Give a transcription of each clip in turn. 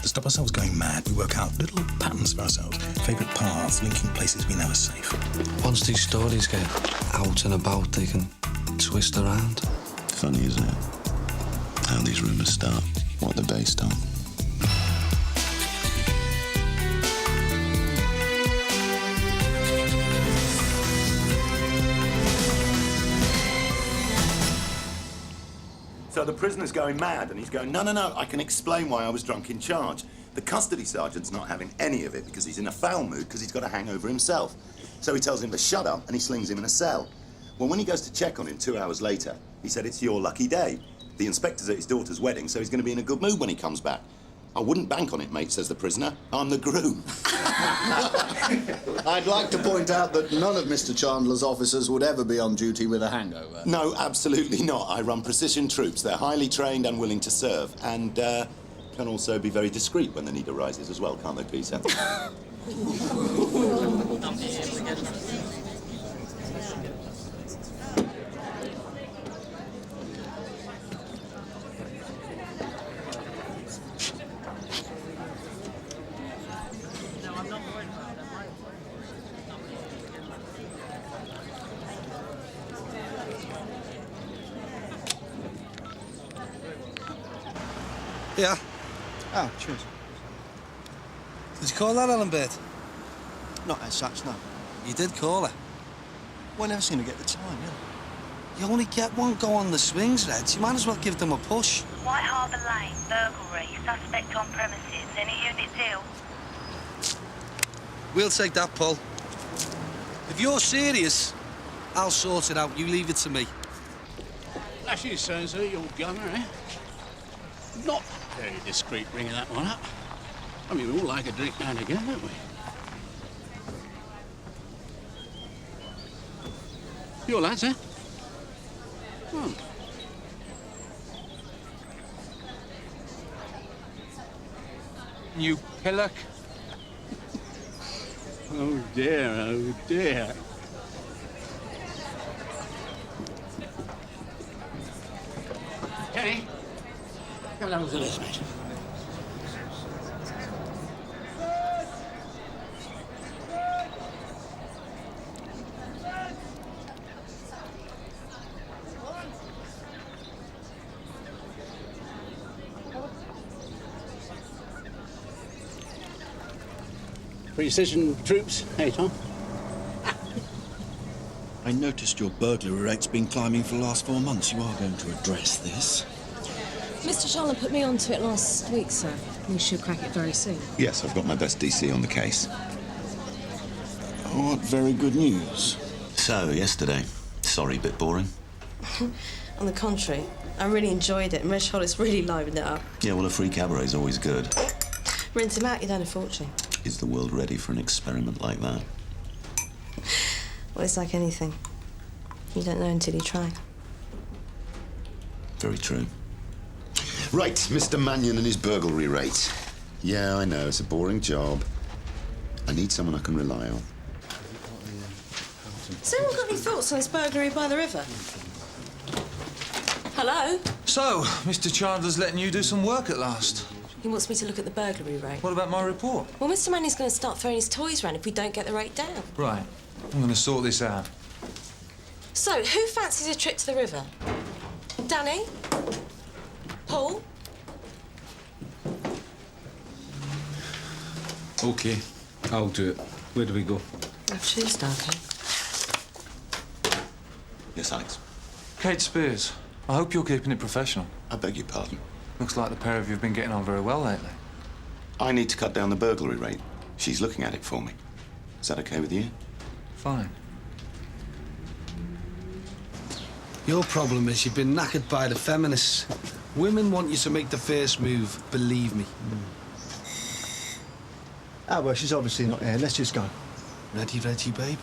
To stop ourselves going mad, we work out little patterns for ourselves, favourite paths, linking places we know are safe. Once these stories get out and about, they can twist around. Funny, isn't it? How these rumours start, what they're based on. So the prisoner's going mad, and he's going, no, I can explain why I was drunk in charge. The custody sergeant's not having any of it because he's in a foul mood because he's got a hangover himself. So he tells him to shut up, and he slings him in a cell. Well, when he goes to check on him 2 hours later, he said it's your lucky day. The inspector's at his daughter's wedding, so he's going to be in a good mood when he comes back. I wouldn't bank on it, mate, says the prisoner. I'm the groom. I'd like to point out that none of Mr. Chandler's officers would ever be on duty with a hangover. No, absolutely not. I run precision troops. They're highly trained and willing to serve, and can also be very discreet when the need arises as well, can't they, Peter? Yeah. Oh, cheers. Did you call that Ellen Bird? Not as such, no. You did call her. Well, I never seem to get the time, yeah. You only get one go on the swings, Reg. You might as well give them a push. White Harbour Lane, burglary, suspect on premises. Any units ill? We'll take that, Paul. If you're serious, I'll sort it out. You leave it to me. Flashy so-and-so, your gunner, eh? Not very discreet bringing that one up. I mean, we all like a drink now and again, don't we? Your lads, eh? Oh. New pillock. Oh, dear, oh, dear. Kenny, come down with the list, mate. Precision troops, hey, Tom? I noticed your burglary rate's been climbing for the last 4 months. You are going to address this. Mr. Chandler put me onto it last week, sir. We should crack it very soon. Yes, I've got my best DC on the case. What very good news. So, yesterday. Sorry, bit boring? On the contrary, I really enjoyed it, and Reg Hollis really livened it up. Yeah, well, a free cabaret's always good. Rinse him out, you'd earn a fortune. Is the world ready for an experiment like that? Well, it's like anything. You don't know until you try. Very true. Right, Mr. Mannion and his burglary rate. Yeah, I know, it's a boring job. I need someone I can rely on. Has anyone got any thoughts on this burglary by the river? Hello? So, Mr. Chandler's letting you do some work at last. He wants me to look at the burglary rate. What about my report? Well, Mr. Mannion's going to start throwing his toys around if we don't get the rate down. Right. I'm going to sort this out. So, who fancies a trip to the river? Danny? Paul? OK, I'll do it. Where do we go? I've choose, Duncan. Yes, Alex? Kate Spears, I hope you're keeping it professional. I beg your pardon? Looks like the pair of you have been getting on very well lately. I need to cut down the burglary rate. She's looking at it for me. Is that OK with you? Fine. Your problem is you've been knackered by the feminists. Women want you to make the first move, believe me. Ah, well, she's obviously not here. Let's just go. Ready, babe?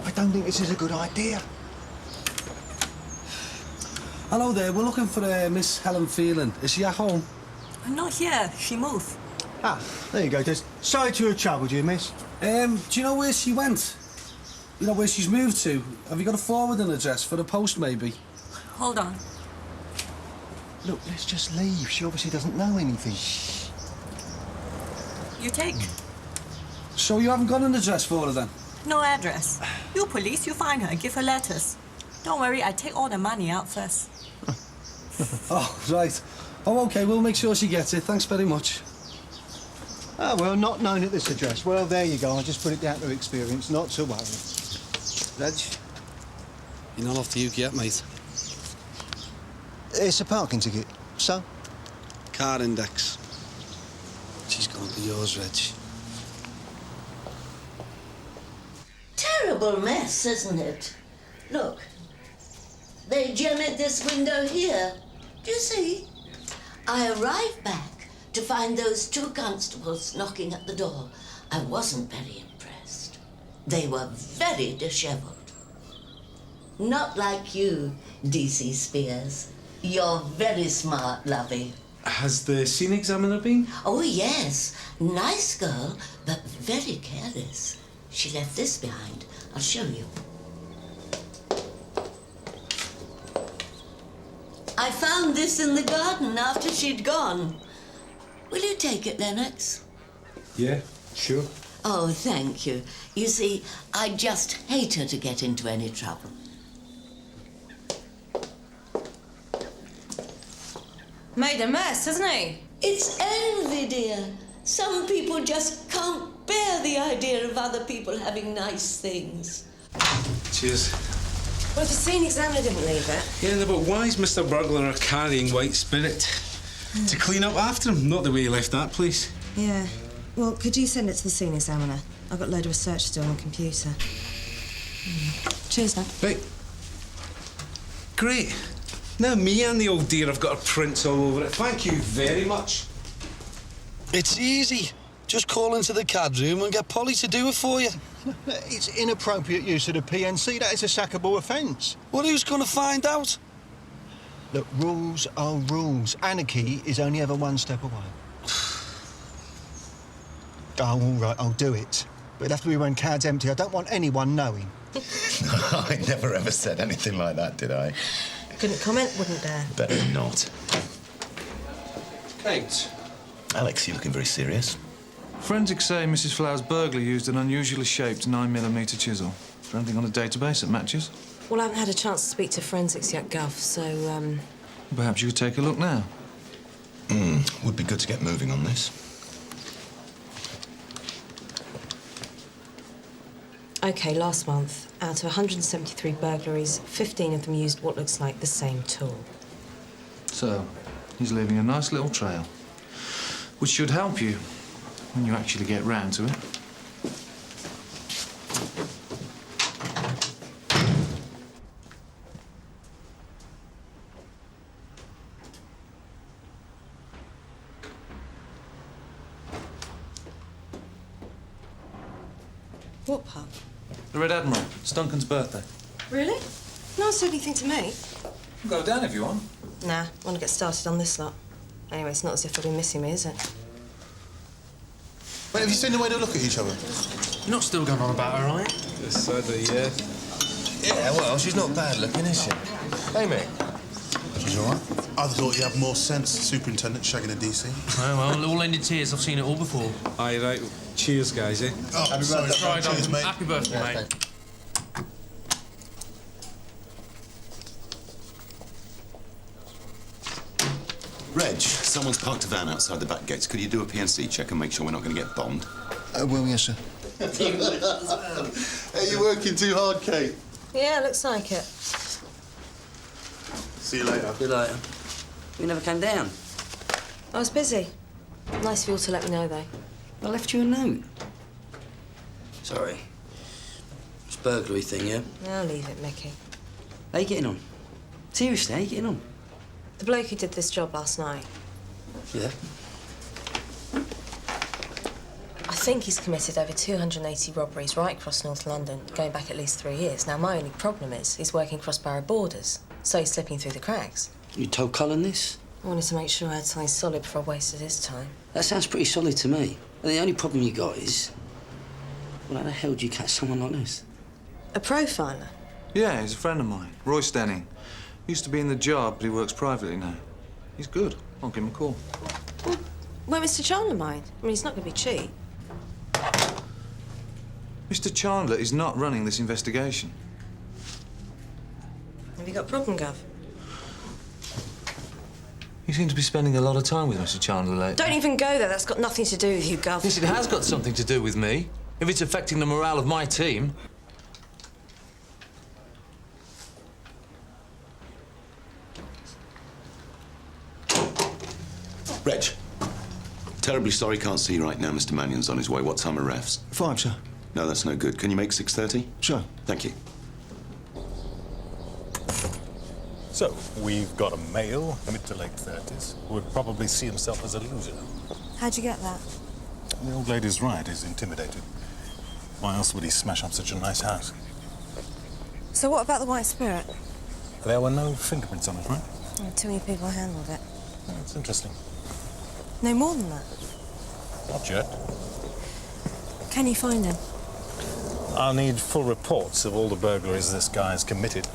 I don't think this is a good idea. Hello there, we're looking for Miss Helen Phelan. Is she at home? I'm not here. She moved. Ah, there you go, Des. Sorry to have troubled you, miss. Do you know where she went? You know where she's moved to? Have you got a forwarding address for the post, maybe? Hold on. Look, let's just leave. She obviously doesn't know anything. You take. So you haven't got an address for her, then? No address. You police, you find her, give her letters. Don't worry, I take all the money out first. Oh, right. Oh, OK, we'll make sure she gets it. Thanks very much. Ah, well, not known at this address. Well, there you go. I just put it down to experience, not to worry. Reg, you're not off the hook yet, mate. It's a parking ticket. So? Car index. She's going to be yours, Reg. Terrible mess, isn't it? Look, they jemmed this window here. Do you see? I arrived back to find those two constables knocking at the door. I wasn't very impressed. They were very dishevelled. Not like you, D.C. Spears. You're very smart, lovey. Has the scene examiner been? Oh, yes. Nice girl, but very careless. She left this behind. I'll show you. I found this in the garden after she'd gone. Will you take it, Lennox? Yeah, sure. Oh, thank you. You see, I just hate her to get into any trouble. Made a mess, hasn't he? It's envy, dear. Some people just can't bear the idea of other people having nice things. Cheers. Well, if the scene examiner didn't leave it. Yeah, but why is Mr. Burglar carrying white spirit? To clean up after him, not the way he left that place. Yeah. Well, could you send it to the scene examiner? I've got a load of research to do on the computer. Cheers, now. Right. Great. Now me and the old dear have got our prints all over it. Thank you very much. It's easy. Just call into the CAD room and get Polly to do it for you. It's inappropriate use of the PNC. That is a sackable offence. Well, who's going to find out? Look, rules are rules. Anarchy is only ever one step away. Oh, all right, I'll do it. But it'll have to be when CAD's empty. I don't want anyone knowing. I never ever said anything like that, did I? Couldn't comment, wouldn't dare. Better not. Kate. Alex, you're looking very serious. Forensics say Mrs. Flower's burglar used an unusually shaped 9mm chisel. Is there anything on the database that matches? Well, I haven't had a chance to speak to forensics yet, Guff, so, Perhaps you could take a look now. Would be good to get moving on this. OK, last month, out of 173 burglaries, 15 of them used what looks like the same tool. So, he's leaving a nice little trail, which should help you when you actually get round to it. What pub? The Red Admiral. It's Duncan's birthday. Really? No one said anything to me. Go down if you want. Nah, I want to get started on this lot. Anyway, it's not as if they'll be missing me, is it? Wait, have you seen the way they look at each other? You're not still going on about her, are you? Decidedly, yeah. Yeah, well, she's not bad looking, is she? Hey, mate. She's all right. I thought you had more sense, Superintendent shagging a DC. Oh, well, all ended tears. I've seen it all before. Aye, right. Cheers, guys, eh? Oh, Happy sorry, birthday. Right, cheers, mate. Happy birthday, Yeah, mate. Reg, someone's parked a van outside the back gates. Could you do a PNC check and make sure we're not going to get bombed? Well, yes, sir. Are you working too hard, Kate? Yeah, looks like it. See you later. See you later. You never came down? I was busy. Nice of you all to let me know, though. I left you a note. Sorry. It's a burglary thing, yeah? I'll leave it, Mickey. How you getting on? Seriously, how you getting on? The bloke who did this job last night, Yeah? I think he's committed over 280 robberies right across North London, going back at least 3 years. Now, my only problem is he's working cross-borough borders, so he's slipping through the cracks. You told Colin this? I wanted to make sure I had something solid before I wasted his time. That sounds pretty solid to me. And the only problem you got is... Well, how the hell do you catch someone like this? A profiler? Yeah, he's a friend of mine, Roy Stenning. Used to be in the job, but he works privately now. He's good. I'll give him a call. Won't Mr. Chandler mind? I mean, he's not going to be cheap. Mr. Chandler is not running this investigation. Have you got a problem, Gov? You seem to be spending a lot of time with Mr. Chandler lately. Don't even go there. That's got nothing to do with you, Gov. Yes, it has got something to do with me. If it's affecting the morale of my team. Reg, terribly sorry, can't see you right now. Mr. Mannion's on his way. What time are refs? 5, sir. No, that's no good. Can you make 6:30? Sure. Thank you. So, we've got a male, mid to late 30s, who would probably see himself as a loser. How'd you get that? The old lady's right, he's intimidated. Why else would he smash up such a nice house? So what about the White Spirit? There were no fingerprints on it, right? Too many people handled it. Oh, that's interesting. No more than that. Not yet. Can you find him? I'll need full reports of all the burglaries this guy's committed.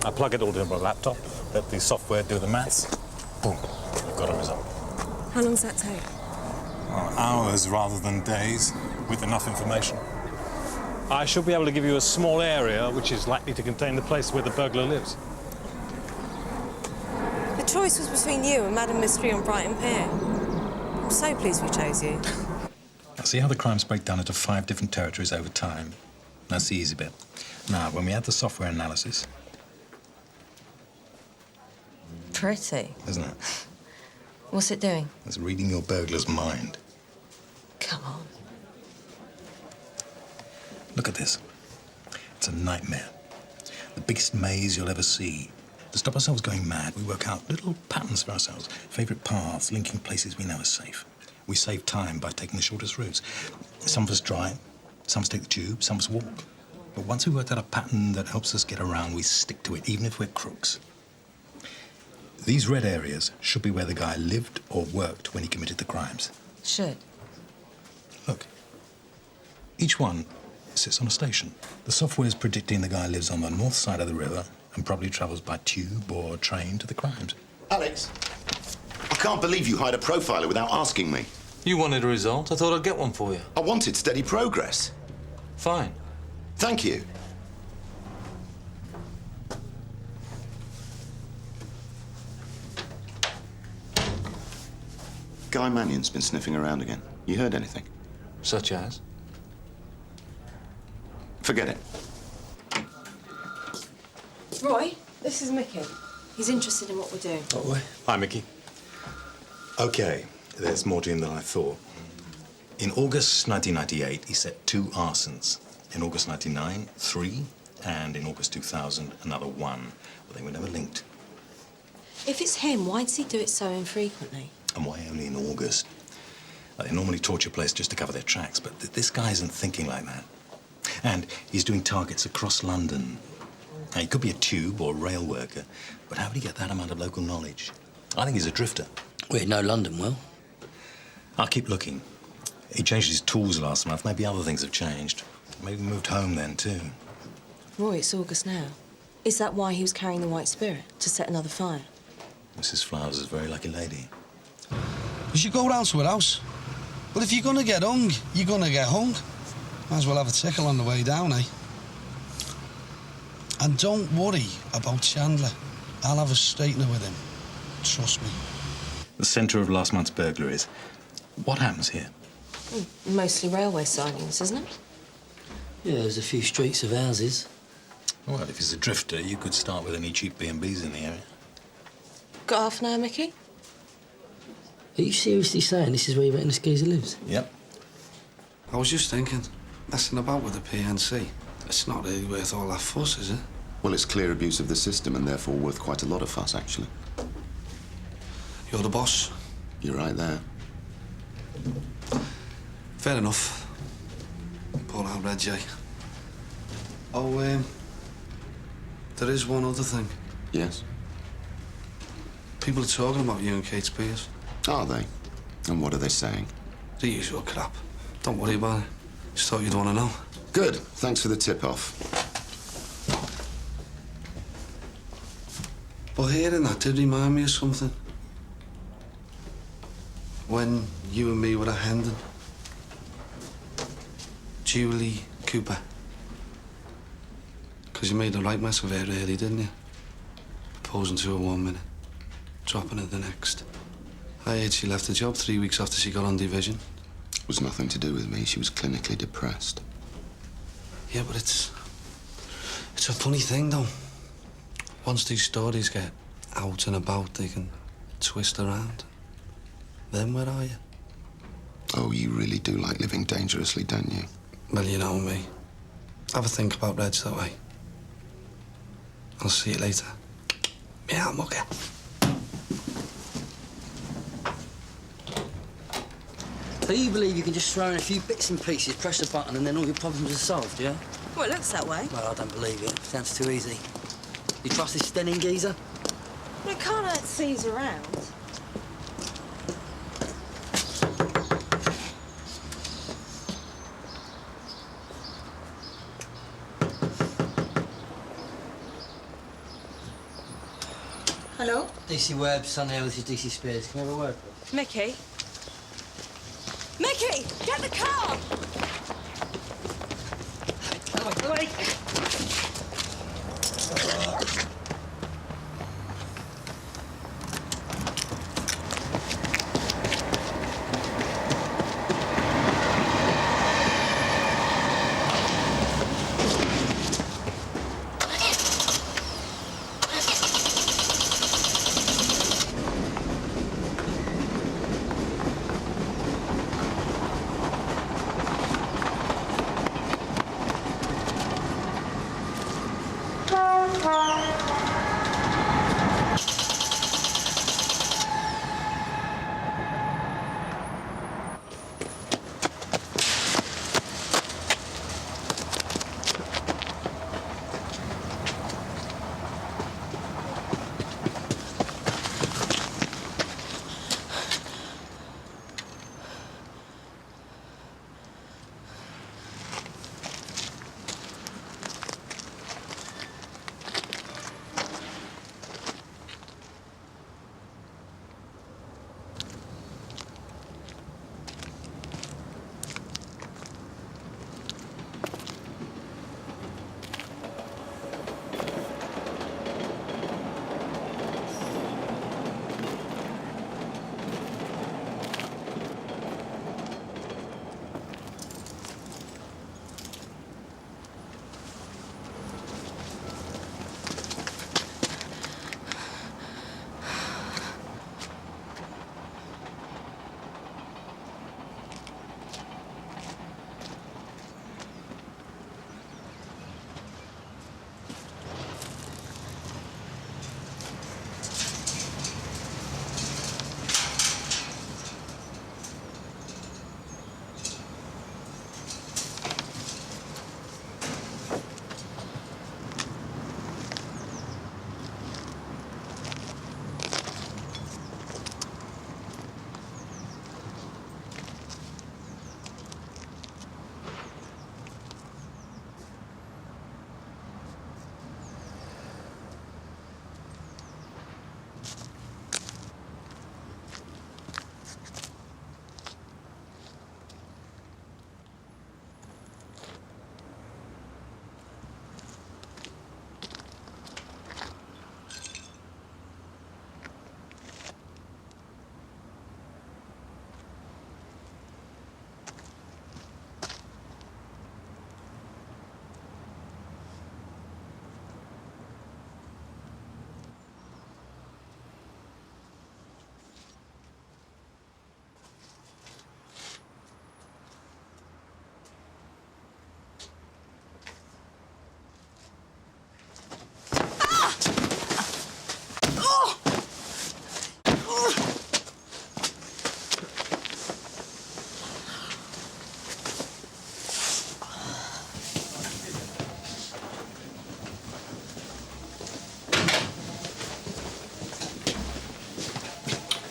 I plug it all into my laptop, let the software do the maths. Boom, we've got a result. How long does that take? Well, hours rather than days, with enough information. I should be able to give you a small area which is likely to contain the place where the burglar lives. The choice was between you and Madam Mystery on Brighton Pier. I'm so pleased we chose you. See how the crimes break down into 5 different territories over time? That's the easy bit. Now, when we add the software analysis... Pretty. Isn't it? What's it doing? It's reading your burglar's mind. Come on. Look at this. It's a nightmare. The biggest maze you'll ever see. To stop ourselves going mad, we work out little patterns for ourselves. Favourite paths, linking places we know are safe. We save time by taking the shortest routes. Some of us drive, some of us take the tube, some of us walk. But once we've worked out a pattern that helps us get around, we stick to it, even if we're crooks. These red areas should be where the guy lived or worked when he committed the crimes. Should. Look. Each one sits on a station. The software's predicting the guy lives on the north side of the river and probably travels by tube or train to the crimes. Alex, I can't believe you hired a profiler without asking me. You wanted a result. I thought I'd get one for you. I wanted steady progress. Fine. Thank you. Guy Mannion's been sniffing around again. You heard anything? Such as? Forget it. Roy, this is Mickey. He's interested in what we're doing. Oh, hi, Mickey. OK, there's more to him than I thought. In August 1998, he set 2 arsons. In August 99, 3. And in August 2000, another 1. But they were never linked. If it's him, why does he do it so infrequently? And why only in August? They normally torture place just to cover their tracks, but this guy isn't thinking like that. And he's doing targets across London. Now, he could be a tube or rail worker, but how would he get that amount of local knowledge? I think he's a drifter. We know London well. I'll keep looking. He changed his tools last month. Maybe other things have changed. Maybe he moved home then, too. Roy, it's August now. Is that why he was carrying the White Spirit? To set another fire? Mrs. Flowers is a very lucky lady. We should go round to her house. Well, if you're gonna get hung, you're gonna get hung. Might as well have a tickle on the way down, eh? And don't worry about Chandler. I'll have a straightener with him. Trust me. The centre of last month's burglaries. What happens here? Mostly railway sidings, isn't it? Yeah, there's a few streets of houses. Well, if he's a drifter, you could start with any cheap B&Bs in the area. Got half an hour, Mickey? Are you seriously saying this is where you reckon this geezer lives? Yep. I was just thinking, messing about with the PNC. It's not really worth all that fuss, is it? Well, it's clear abuse of the system and therefore worth quite a lot of fuss, actually. You're the boss. You're right there. Fair enough. Poor old Red J. Oh, there is one other thing. Yes? People are talking about you and Kate Spears. Are they? And what are they saying? The usual crap. Don't worry about it. Just thought you'd want to know. Good. Thanks for the tip-off. But hearing that did remind me of something. when you and me were a-handing. Julie Cooper. Because you made a right mess of it, really, didn't you? Posing to her 1 minute, dropping her the next. I heard she left the job 3 weeks after she got on division. It was nothing to do with me. She was clinically depressed. Yeah, but it's a funny thing, though. Once these stories get out and about, they can twist around. Then where are you? Oh, you really do like living dangerously, don't you? Well, you know me. Have a think about Reg that way. I'll see you later. Meow, mucker. So you believe you can just throw in a few bits and pieces, press a button, and then all your problems are solved, yeah? Well, it looks that way. Well, I don't believe it. Sounds too easy. You trust this Stenning geezer? Well, it can't hurt to see he's around. Hello? DC Webb, Sunhill, this is DC Spears. Can we have a word, please? Mickey? Mickey! Get the car! Wait.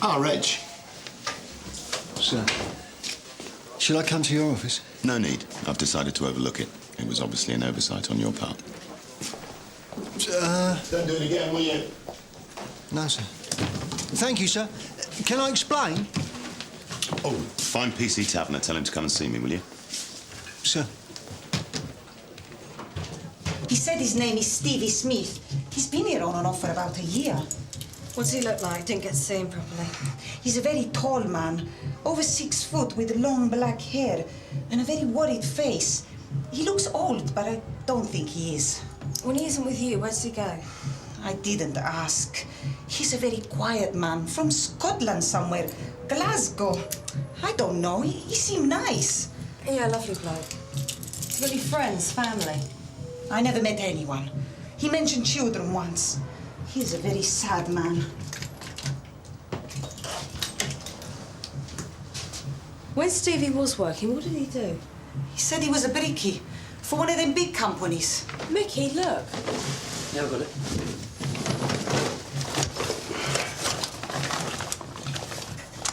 Ah, Reg. Sir. Shall I come to your office? No need. I've decided to overlook it. It was obviously an oversight on your part. Don't do it again, will you? No, sir. Thank you, sir. Can I explain? Oh, find PC Taviner. Tell him to come and see me, will you? Sir. He said his name is Stevie Smith. He's been here on and off for about a year. What's he look like? Didn't get to see him properly. He's a very tall man, over 6 foot, with long black hair and a very worried face. He looks old, but I don't think he is. When he isn't with you, where does he go? I didn't ask. He's a very quiet man, from Scotland somewhere. Glasgow. I don't know. He seemed nice. Yeah, lovely bloke. He's got any friends, family? I never met anyone. He mentioned children once. He's a very sad man. When Stevie was working, what did he do? He said he was a brickie for one of them big companies. Mickey, look. Yeah, I've got it.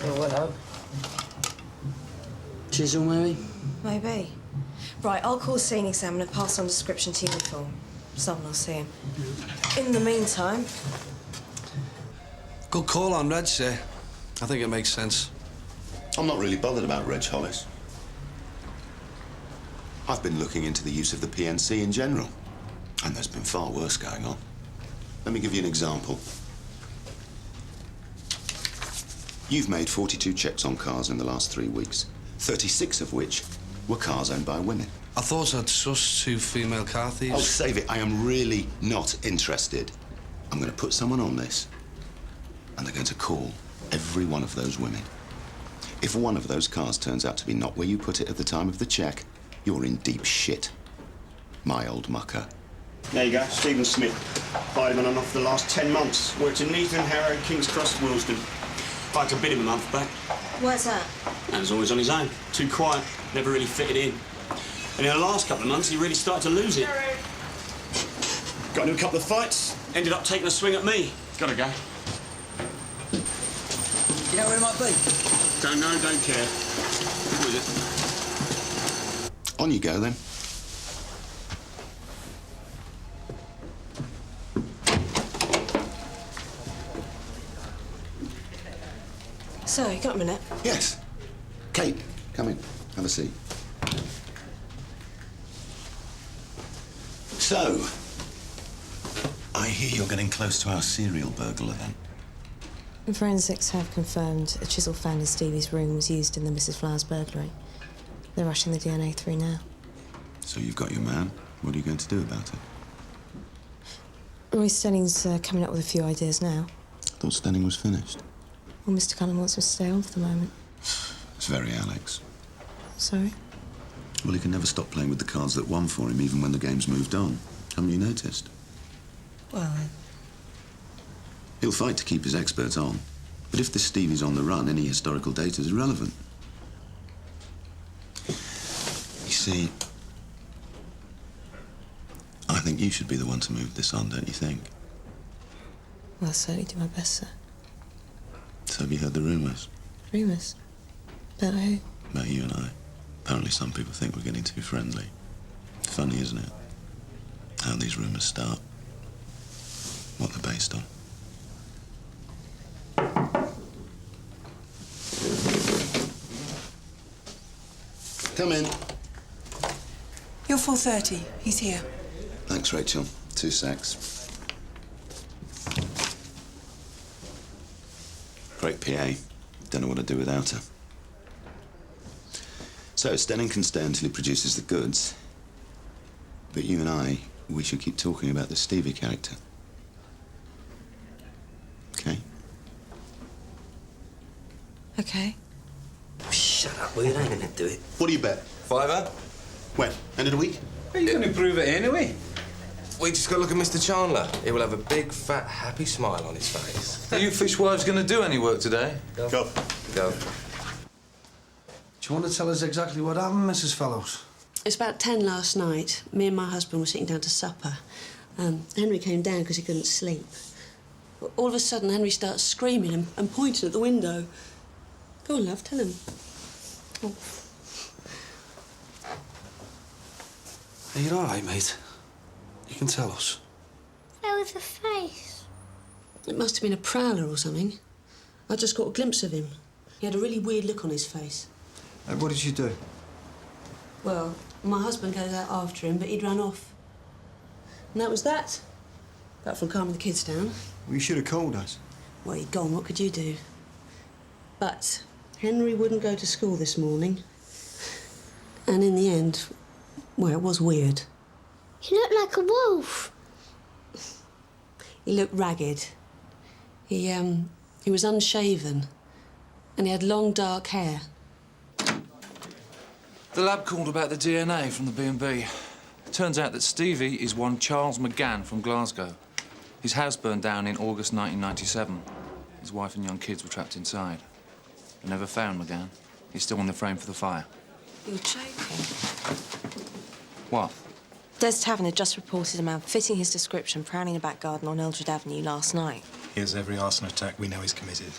Oh, hello. Chisel, maybe? Maybe. Right, I'll call scene examiner, pass on description to uniform. Someone will see him. In the meantime... Good call on Reg, sir. I think it makes sense. I'm not really bothered about Reg, Hollis. I've been looking into the use of the PNC in general, and there's been far worse going on. Let me give you an example. You've made 42 checks on cars in the last 3 weeks, 36 of which were cars owned by women. I thought I'd sussed 2 female car thieves. Oh, save it. I am really not interested. I'm going to put someone on this, and they're going to call every one of those women. If one of those cars turns out to be not where you put it at the time of the check, you're in deep shit. My old mucker. There you go, Stephen Smith. Fireman on off the last 10 months. Worked in Neatham, Harrow, King's Cross, Willesden. Tried to bid him a month back. What's that? And was always on his own. Too quiet, never really fitted in. And in the last couple of months, he really started to lose it. Got into a couple of fights, ended up taking a swing at me. Gotta go. You know where it might be? Don't know, don't care. Who is it? On you go, then. So, you got a minute? Yes. Kate, come in. Have a seat. So, I hear you're getting close to our serial burglar, then? Forensics have confirmed a chisel found in Stevie's room was used in the Mrs. Flowers burglary. They're rushing the DNA through now. So you've got your man. What are you going to do about it? Roy Stenning's coming up with a few ideas now. Thought Stenning was finished. Well, Mr. Colin wants him to stay on for the moment. It's very Alex. Sorry? Well, he can never stop playing with the cards that won for him, even when the game's moved on. Haven't you noticed? Well, He'll fight to keep his experts on. But if this Stevie's on the run, any historical data is irrelevant. You see, I think you should be the one to move this on, don't you think? well, I'll certainly do my best, sir. So have you heard the rumours? Rumours? About who? About you and I. Apparently some people think we're getting too friendly. Funny, isn't it? How these rumours start. What they're based on. Come in. You're 4:30. He's here. Thanks, Rachel. 2 secs. Great PA. Don't know what I'd do without her. So, Stenning can stay until he produces the goods. But you and I, we should keep talking about the Stevie character. Okay? Okay. Shut up, will you? They ain't gonna do it. What do you bet? £5. When? End of the week? Are you going to prove it anyway? We just got to look at Mr. Chandler. He will have a big, fat, happy smile on his face. Are you fishwives going to do any work today? Go. Go. Do you want to tell us exactly what happened, Mrs. Fellows? It's about 10 last night. Me and my husband were sitting down to supper. Henry came down because he couldn't sleep. All of a sudden, Henry starts screaming and pointing at the window. Go on, love, tell him. Oh. Are you all right, mate? You can tell us. There was a face. It must have been a prowler or something. I just got a glimpse of him. He had a really weird look on his face. What did you do? Well, my husband goes out after him, but he'd run off. And that was that. Apart from calming the kids down. Well, you should have called us. Well, he'd gone. What could you do? But Henry wouldn't go to school this morning. And in the end, well, it was weird. He looked like a wolf. He looked ragged. He was unshaven. And he had long, dark hair. The lab called about the DNA from the B&B. Turns out that Stevie is one Charles McGann from Glasgow. His house burned down in August 1997. His wife and young kids were trapped inside. They never found McGann. He's still in the frame for the fire. You're joking. What? Des Taviner just reported a man fitting his description prowling a back garden on Eldred Avenue last night. Here's every arson attack we know he's committed.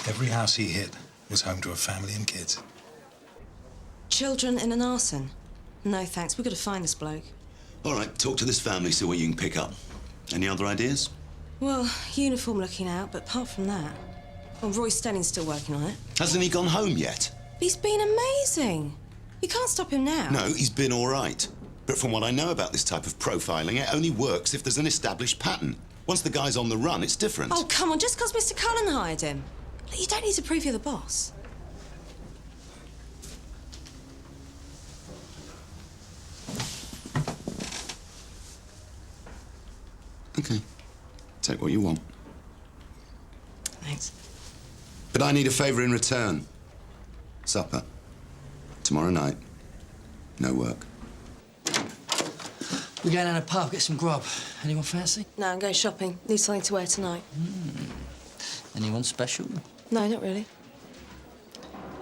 Every house he hit was home to a family and kids. Children in an arson? No, thanks. We've got to find this bloke. All right, talk to this family, see what you can pick up. Any other ideas? Well, uniform looking out, but apart from that... Well, Roy Stelling's still working on it. Hasn't he gone home yet? He's been amazing. You can't stop him now. No, he's been all right. But from what I know about this type of profiling, it only works if there's an established pattern. Once the guy's on the run, it's different. Oh, come on, just because Mr. Colin hired him. You don't need to prove you're the boss. OK. Take what you want. Thanks. But I need a favour in return. Supper. Tomorrow night. No work. We're going down to the pub, get some grub. Anyone fancy? No, I'm going shopping. Need something to wear tonight. Anyone special? No, not really.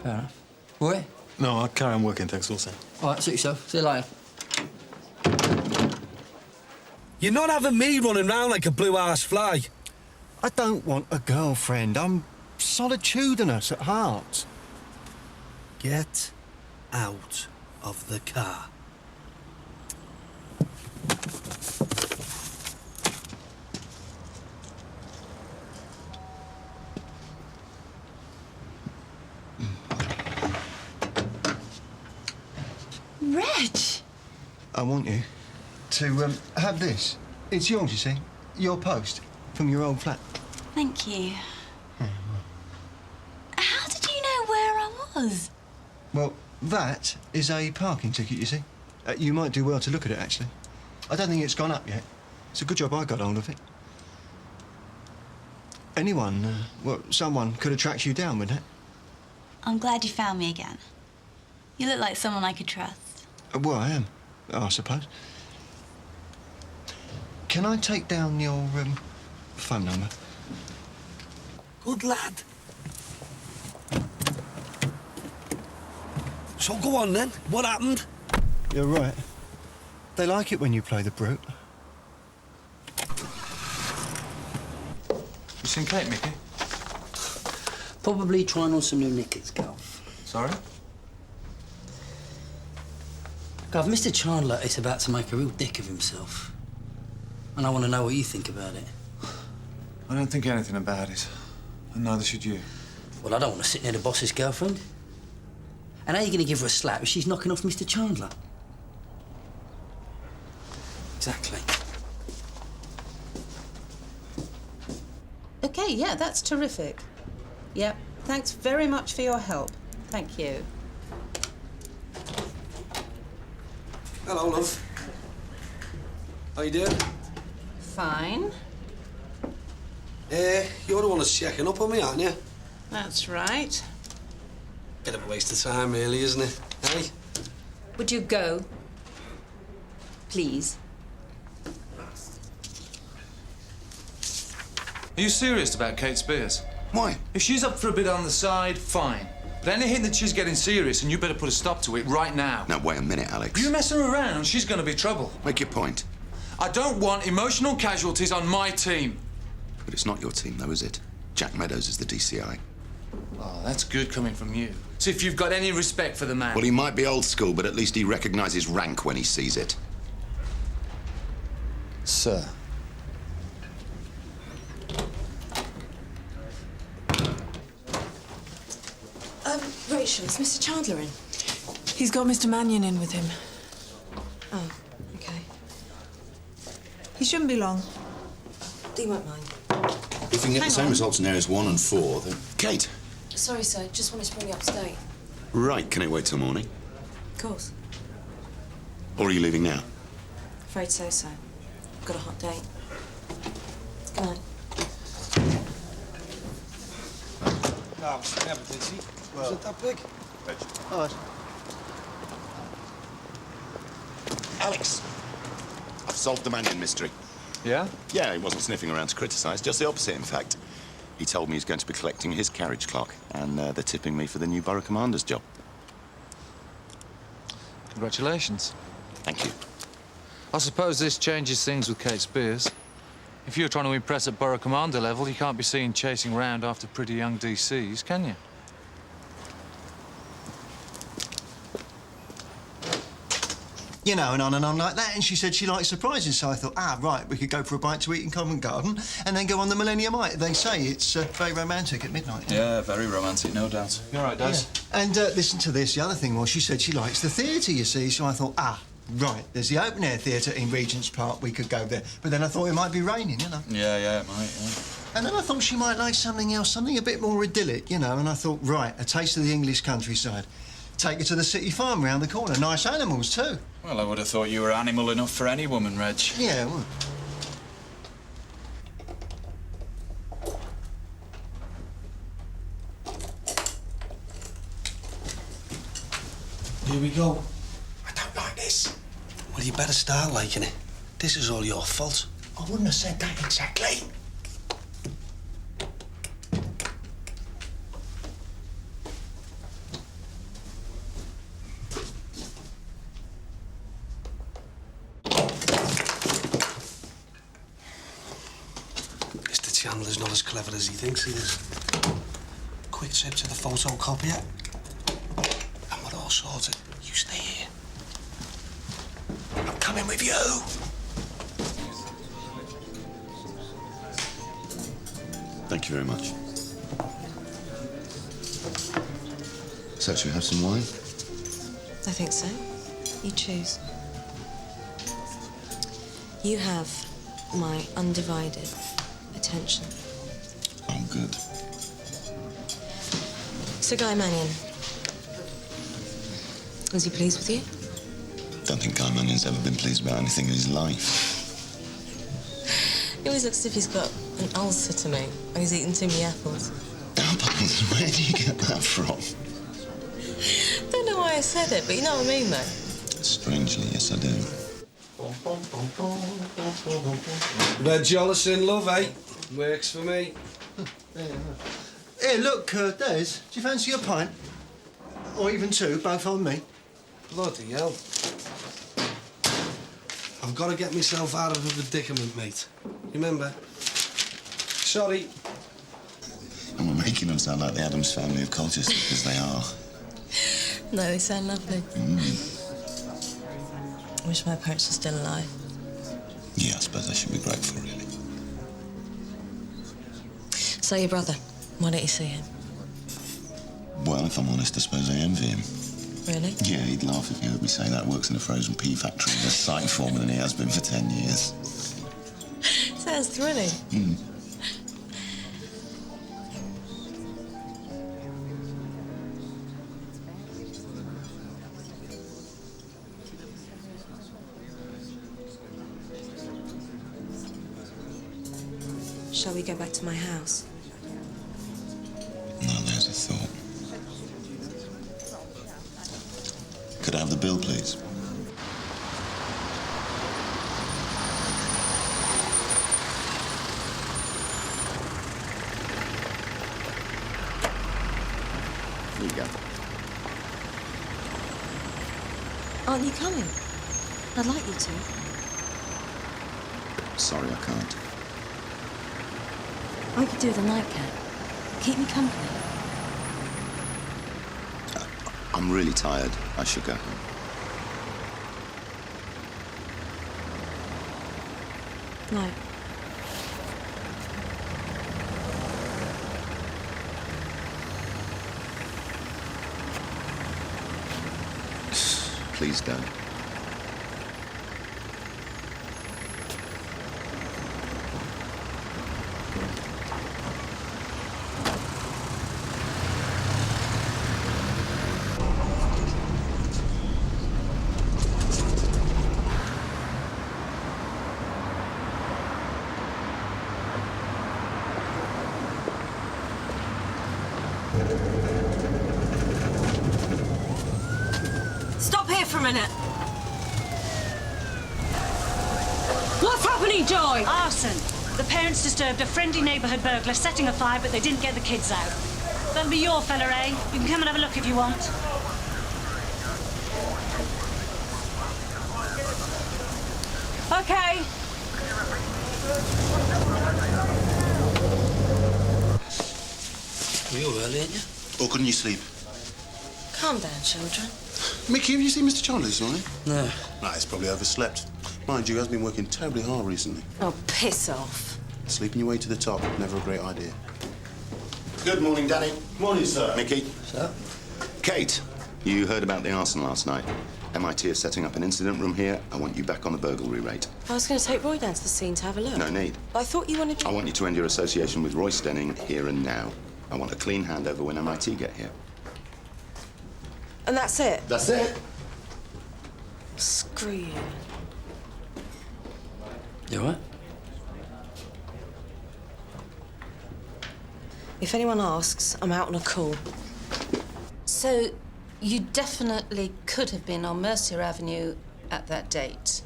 Fair enough. Roy? No, I'll carry on working, thanks, also. All right, suit yourself. See you later. You're not having me running round like a blue-ass fly. I don't want a girlfriend. I'm solitudinous at heart. Get out of the car. Reg! I want you to have this. It's yours, you see. Your post from your old flat. Thank you. How did you know where I was? Well, that is a parking ticket, you see. You might do well to look at it, actually. I don't think it's gone up yet. It's a good job I got hold of it. Anyone, well, someone could have tracked you down with it. I'm glad you found me again. You look like someone I could trust. Well, I am, I suppose. Can I take down your phone number? Good lad. So go on then. What happened? You're right. They like it when you play the brute. You seen Kate, Mickey? Probably trying on some new knickers, Gal. Sorry? Gov, Mr. Chandler is about to make a real dick of himself. And I want to know what you think about it. I don't think anything about it. And neither should you. Well, I don't want to sit near the boss's girlfriend. And how are you going to give her a slap if she's knocking off Mr. Chandler? Exactly. OK, yeah, that's terrific. Yep, thanks very much for your help. Thank you. Hello, love. How you doing? Fine. You're the one that's checking up on me, aren't you? That's right. Bit of a waste of time, really, isn't it? Hey? Would you go? Please. Are you serious about Kate Spears? Why? If she's up for a bit on the side, fine. But any hint that she's getting serious, and you better put a stop to it right now. Now, wait a minute, Alex. You mess her around, she's going to be trouble. Make your point. I don't want emotional casualties on my team. But it's not your team, though, is it? Jack Meadows is the DCI. Oh, that's good coming from you. See if you've got any respect for the man. Well, he might be old school, but at least he recognises rank when he sees it. Sir. Rachel, is Mr. Chandler in? He's got Mr. Mannion in with him. Oh, okay. He shouldn't be long. You won't mind. If we can get Hang the same on. results in areas 1 and 4, then... Kate! Sorry, sir. Just wanted to bring you up to date. Right, can it wait till morning? Of course. Or are you leaving now? Afraid so, sir. I've got a hot date. Good night. No, never did he? Was it that big? All right. Alex! I've solved the Mannion mystery. Yeah? Yeah, he wasn't sniffing around to criticise, just the opposite, in fact. He told me he's going to be collecting his carriage clock, and they're tipping me for the new borough commander's job. Congratulations. Thank you. I suppose this changes things with Kate Spears. If you're trying to impress at borough commander level, you can't be seen chasing round after pretty young DCs, can you? You know, and on like that, and she said she likes surprises, so I thought, right, we could go for a bite to eat in Covent Garden and then go on the Millennium Eye. They say it's very romantic at midnight. Yeah, very romantic, no doubt. You're right, Des. Yeah. And listen to this, the other thing was she said she likes the theatre, you see, so I thought, right, there's the open-air theatre in Regent's Park, we could go there. But then I thought it might be raining, you know. Yeah, it might, yeah. And then I thought she might like something else, something a bit more idyllic, you know, and I thought, right, a taste of the English countryside. Take her to the city farm round the corner. Nice animals, too. Well, I would have thought you were animal enough for any woman, Reg. Yeah, well. Here we go. I don't like this. Well, you better start liking it. This is all your fault. I wouldn't have said that exactly. Mr. Chandler's not as clever as he thinks he is. Quick trip to the photocopier. And we're all sorted. You stay here. I'm coming with you. Thank you very much. So, should we have some wine? I think so. You choose. You have my undivided attention. Oh, good. So, Guy Mannion, was he pleased with you? Don't think Guy Mannion's ever been pleased about anything in his life. He always looks as if he's got an ulcer to me and he's eaten too many apples. Apples? Where do you get that from? Don't know why I said it, but you know what I mean, though. Strangely, yes, I do. Red Jollison, love, eh? Works for me. Here, look, Des, do you fancy a pint? Or even two, both on me? Bloody hell. I've got to get myself out of a predicament, mate. Remember? Sorry. And we're making them sound like the Addams family of Colchester, because they are. No, they sound lovely. Mm. I wish my parents were still alive. Yeah, I suppose I should be grateful, really. So, your brother, why don't you see him? Well, if I'm honest, I suppose I envy him. Really? Yeah, he'd laugh if he heard me say that. Works in a frozen pea factory. He's a site foreman than he has been for 10 years. Sounds thrilling. Mm. Shall we go back to my house? Now there's a thought. Could I have the bill, please? Here you go. Aren't you coming? I'd like you to. Sorry, I can't. I could do the nightcap. Keep me company. I'm really tired. I should go home. No. please don't. Stop here for a minute. What's happening, Joy? Arson. The parents disturbed a friendly neighbourhood burglar setting a fire, but they didn't get the kids out. That'll be your fella, eh? You can come and have a look if you want. Okay. You're early, ain't you? Or couldn't you sleep? Calm down, children. Mickey, have you seen Mr. Chandler this morning? No. Nah, he's probably overslept. Mind you, he has been working terribly hard recently. Oh, piss off. Sleeping your way to the top, never a great idea. Good morning, Danny. Morning, sir. Mickey. Sir? Kate, you heard about the arson last night. MIT is setting up an incident room here. I want you back on the burglary rate. I was going to take Roy down to the scene to have a look. No need. I thought you wanted... I want you to end your association with Roy Stenning here and now. I want a clean handover when MIT get here. And that's it? That's it. Screw you. You all right? If anyone asks, I'm out on a call. So, you definitely could have been on Mercier Avenue at that date?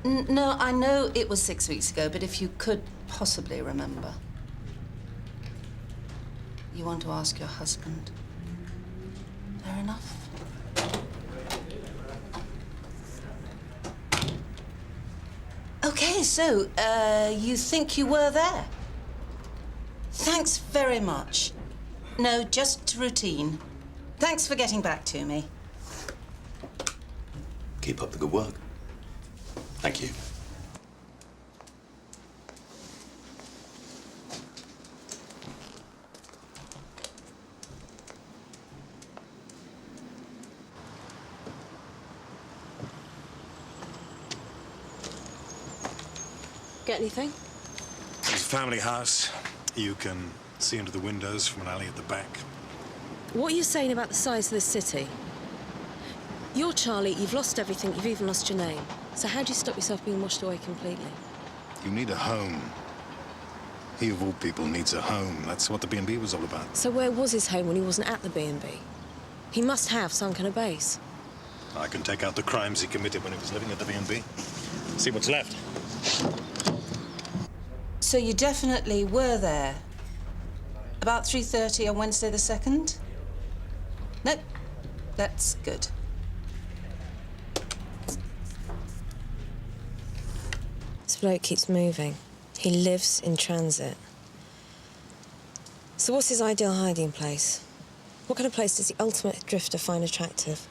No, I know it was 6 weeks ago, but if you could possibly remember. You want to ask your husband. Fair enough. Okay, so, you think you were there? Thanks very much. No, just routine. Thanks for getting back to me. Keep up the good work. Thank you. Get anything? It's a family house. You can see into the windows from an alley at the back. What are you saying about the size of this city? You're Charlie, you've lost everything, you've even lost your name. So how do you stop yourself being washed away completely? You need a home. He, of all people, needs a home. That's what the B&B was all about. So where was his home when he wasn't at the B&B? He must have some kind of base. I can take out the crimes he committed when he was living at the B&B. See what's left. So you definitely were there? About 3:30 on Wednesday the 2nd? Nope. That's good. This bloke keeps moving. He lives in transit. So what's his ideal hiding place? What kind of place does the ultimate drifter find attractive?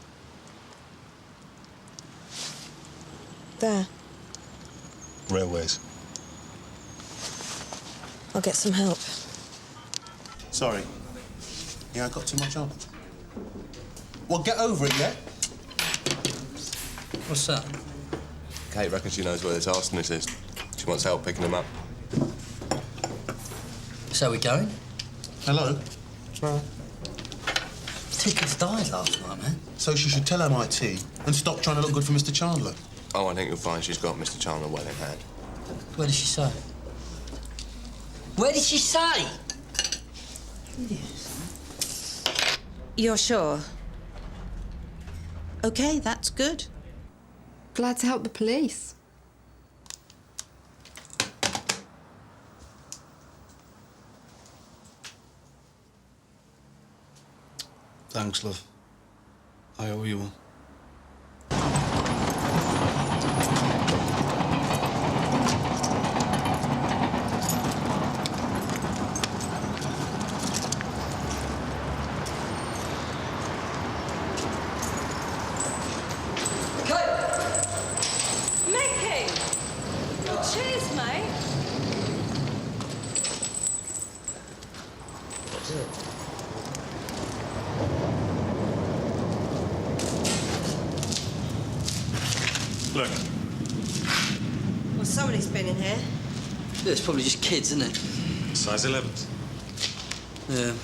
There. Railways. I'll get some help. Sorry. Yeah, I got too much on. Well, get over it, yeah? What's that? Kate reckons she knows where this arsonist is. She wants help picking him up. So we going? Hello? Tickets died last night, man. So she should tell MIT and stop trying to look good for Mr. Chandler. Oh, I think you'll find she's got Mr. Chandler well in hand. Where did she say? Where did she say? You're sure? Okay, that's good. Glad to help the police. Thanks, love. I owe you one. Cheers, mate. Look. Well, somebody's been in here. Yeah, it's probably just kids, isn't it? Size 11s. Yeah.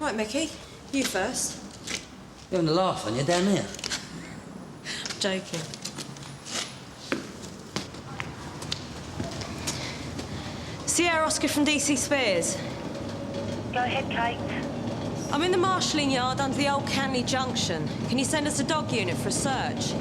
Right, Mickey, you first. You're having a laugh, aren't you, down here? Joking. Sierra Oscar from DC Spears. Go ahead, Kate. I'm in the marshalling yard under the old Canley Junction. Can you send us a dog unit for a search?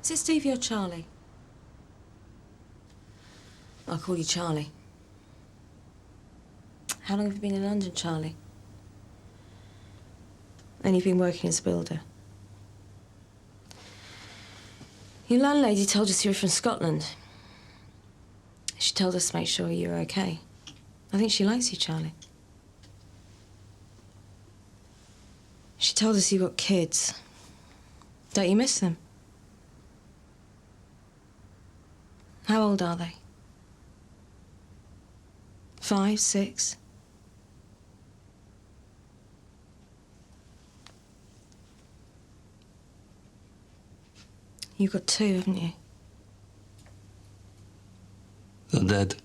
Is it Stevie or Charlie? I'll call you Charlie. How long have you been in London, Charlie? And you've been working as a builder? Your landlady told us you were from Scotland. She told us to make sure you were okay. I think she likes you, Charlie. She told us you got kids. Don't you miss them? How old are they? 5, 6? You've got 2, haven't you? They're dead.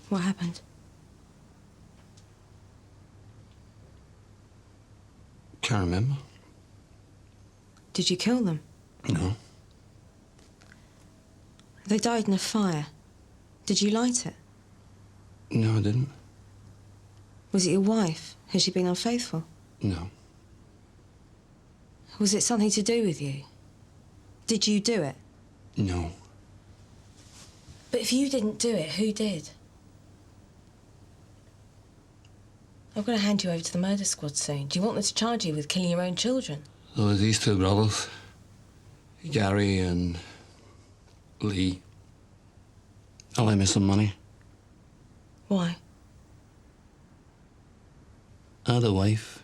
What happened? Can't remember. Did you kill them? No. They died in a fire. Did you light it? No, I didn't. Was it your wife? Has she been unfaithful? No. Was it something to do with you? Did you do it? No. But if you didn't do it, who did? I'm going to hand you over to the murder squad soon. Do you want them to charge you with killing your own children? There was these 2 brothers, Gary and Lee. I'll owe me some money. Why? I had a wife.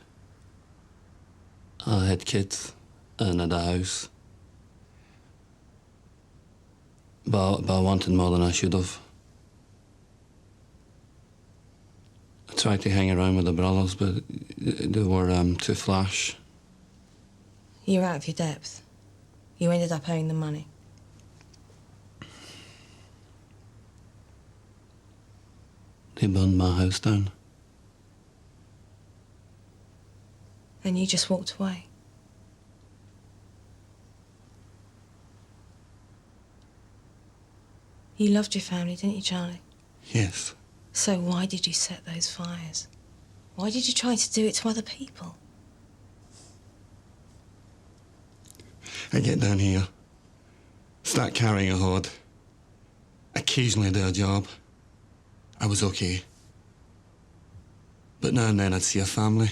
I had kids and had a house. But I wanted more than I should have. I tried to hang around with the brothers, but they were too flash. You're out of your depth. You ended up owing them money. They burned my house down. And you just walked away. You loved your family, didn't you, Charlie? Yes. So why did you set those fires? Why did you try to do it to other people? I get down here, start carrying a hoard, occasionally do a job. I was okay. But now and then I'd see a family,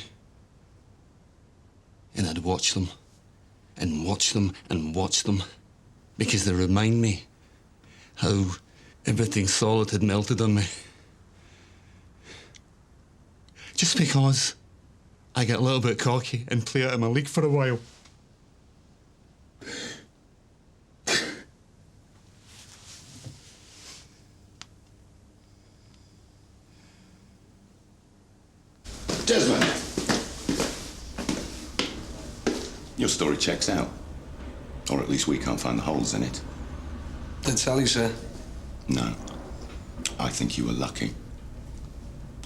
and I'd watch them, and watch them, and watch them, because they remind me how everything solid had melted on me. Just because I get a little bit cocky and play out of my league for a while. Desmond! Your story checks out. Or at least we can't find the holes in it. Did Sally, sir? No. I think you were lucky.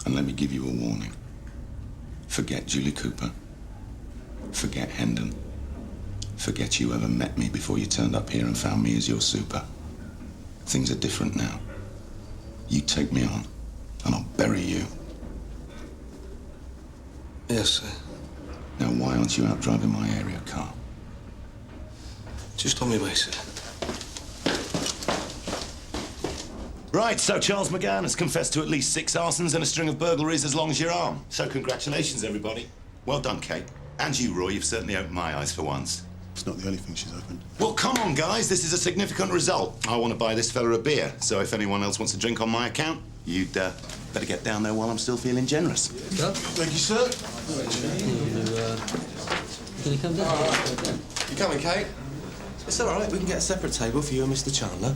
And let me give you a warning. Forget Julie Cooper. Forget Hendon. Forget you ever met me before you turned up here and found me as your super. Things are different now. You take me on, and I'll bury you. Yes, sir. Now, why aren't you out driving my area car? Just on my way, sir. Right, so Charles McGann has confessed to at least 6 arsons and a string of burglaries as long as your arm. So congratulations, everybody. Well done, Kate. And you, Roy, you've certainly opened my eyes for once. It's not the only thing she's opened. Well, come on, guys. This is a significant result. I want to buy this fella a beer, so if anyone else wants a drink on my account, you'd better get down there while I'm still feeling generous. Thank you, sir. Can you come down? You coming, Kate? It's all right. We can get a separate table for you and Mr. Chandler.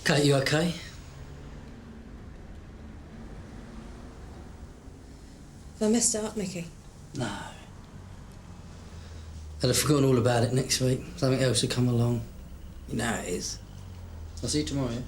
Kate, you okay? Have I messed it up, Mickey? No. I'd have forgotten all about it next week. Something else would come along. You know how it is. I'll see you tomorrow, yeah?